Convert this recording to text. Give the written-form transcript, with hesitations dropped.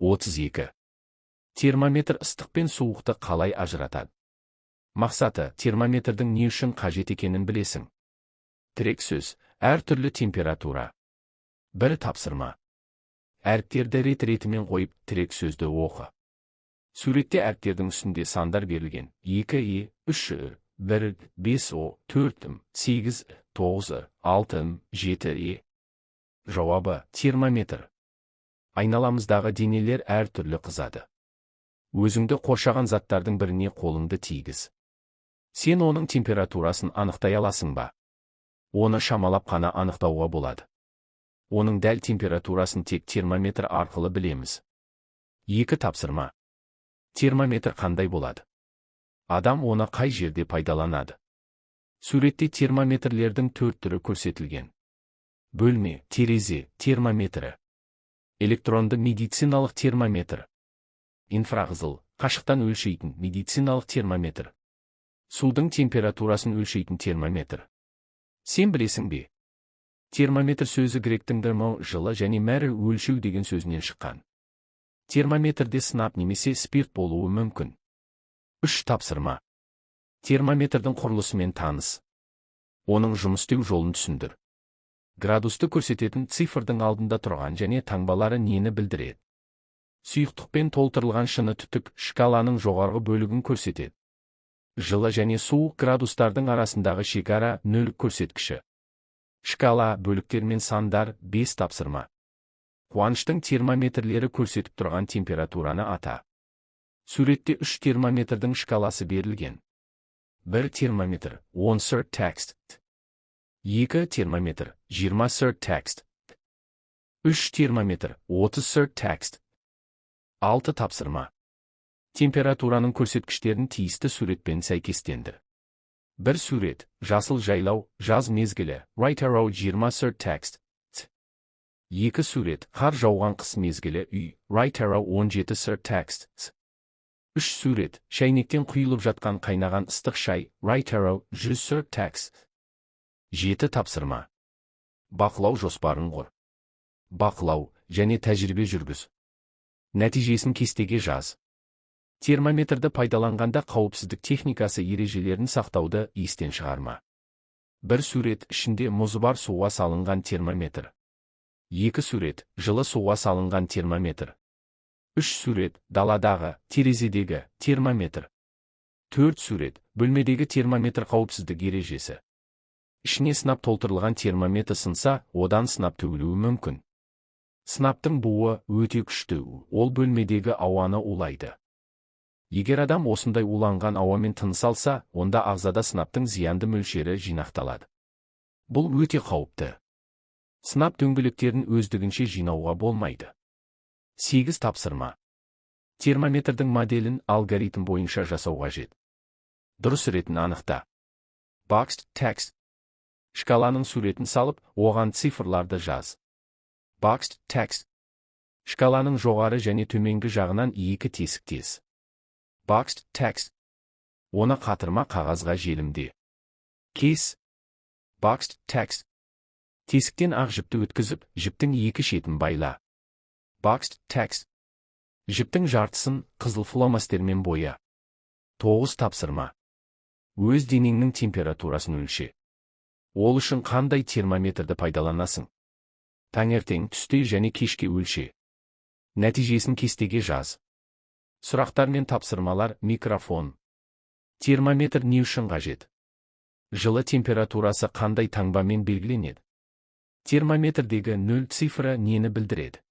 32. Термометр ыстық пен суықты қалай ажыратады? Мақсаты, термометрдің не үшін қажет екенін білесің. Тірек сөз, әртүрлі температура. Бір тапсырма. Әріптерді рет-ретімен қойып, тірек сөзді оқы. Суретте әріптердің үстінде сандар берілген. 2 3 1 5 4 8 9 6 7 Жауабы, термометр. Айналамыздағы денелер әртүрлі қызады. Өзіңді қоршаған заттардың біріне қолыңды тигіз. Сен оның температурасын анықтай аласың ба? Оны шамалап қана анықтауға болады. Оның дәл температурасын тек термометр арқылы білеміз. 2 тапсырма. Термометр қандай болады? Адам оны қай жерде пайдаланады? Суретте термометрлердің 4 түрі көрсетілген. Бөлме, терезе, термометрі. Электронды медициналық термометр. Инфрақызыл, қашықтан өлшейтін медициналық термометр. Судың температурасын өлшейтін термометр. Сен білесің бе? Термометр сөзі гректің термо, жылы және мәрі өлшеу деген сөзінен шыққан. Термометрде сынап немесе спирт болуы мүмкін. 3 тапсырма. Термометрдің құрылысымен таныс. Оның жұмыс істеу жолын түсіндір. Градусты көрсететін цифрдың алдында тұрған және таңбалары нені білдіреді? Сұйықтықпен толтырылған шыны түтік шкаланың жоғарғы бөлігін көрсетеді. Жылы және суық градустардың арасындағы шекара 0 көрсеткіші. Шкала, бөліктер мен сандар 5 тапсырма. Қуаныштың термометрлері көрсетіп тұрған температураны ата. Суретте 3 термометрдің шкаласы берілген. 1 термометр 10 cert text. 2 термометр 20 cert text. 3 термометр 30 cert text. 6 тапсырма. Температураның көрсеткіштерін тиісті суретпен сәйкестендір. 1 сурет, жасыл жайлау, жаз мезгілі, right arrow 20 cert text. 2 сурет, қар жауған қыс мезгілі үй, right arrow 17 cert text. 3 сурет, шәйнектен құйылып жатқан қайнаған ыстық шай, right arrow 100 cert text. 7 тапсырма. Бақылау жоспарын құр. Бақылау және тәжірибе жүргіз. Нәтижесін кестеге жаз. Термометрді пайдаланғанда қауіпсіздік техникасы ережелерін сақтауды естен шығарма. 1 сурет, ішінде мұзы бар суға салынған термометр. 2 сурет, жылы суға салынған термометр. 3 сурет, даладағы, терезедегі термометр. 4 сурет, бөлмедегі термометр қауіпсіздік ережесі. Ішіне сынап толтырылған термометр сынса, одан сынап төгілуі мүмкін. Сынаптың буы өте күшті, ол бөлмедегі ауаны улайды. Егер адам осындай уланған ауамен тыныс алса, онда ағзада сынаптың зиянды мөлшері жинақталады. Бұл өте қауіпті. Сынап дөңгелектерін өздігінше жинауға болмайды. 8 тапсырма. Термометрдің моделін алгоритм бойынша жасау қажет. Дұрыс ретін анықта. Boxed text. Шкаланың суретін салып, оған цифрларды жаз. Boxed text. Шкаланың жоғары және төменгі жағынан 2 тесік тез. Boxed text. Оны қатырма қағазға желімде. Кес. Boxed text. Тесіктен ақ жіпті өткізіп, жіптің 2 шетін байла. Boxed text. Жіптің жартысын қызыл фломастермен боя. 9 тапсырма. Өз денеңнің температурасын өлше. Ол үшін қандай термометрді пайдаланасың? Таңертең, түсте және кешке өлше. Нәтижесін кестеге жаз. Сұрақтар мен тапсырмалар, микрофон. Термометр не үшін қажет? Жылы температурасы қандай таңбамен белгіленеді? Термометрдегі 0 цифры нені білдіреді?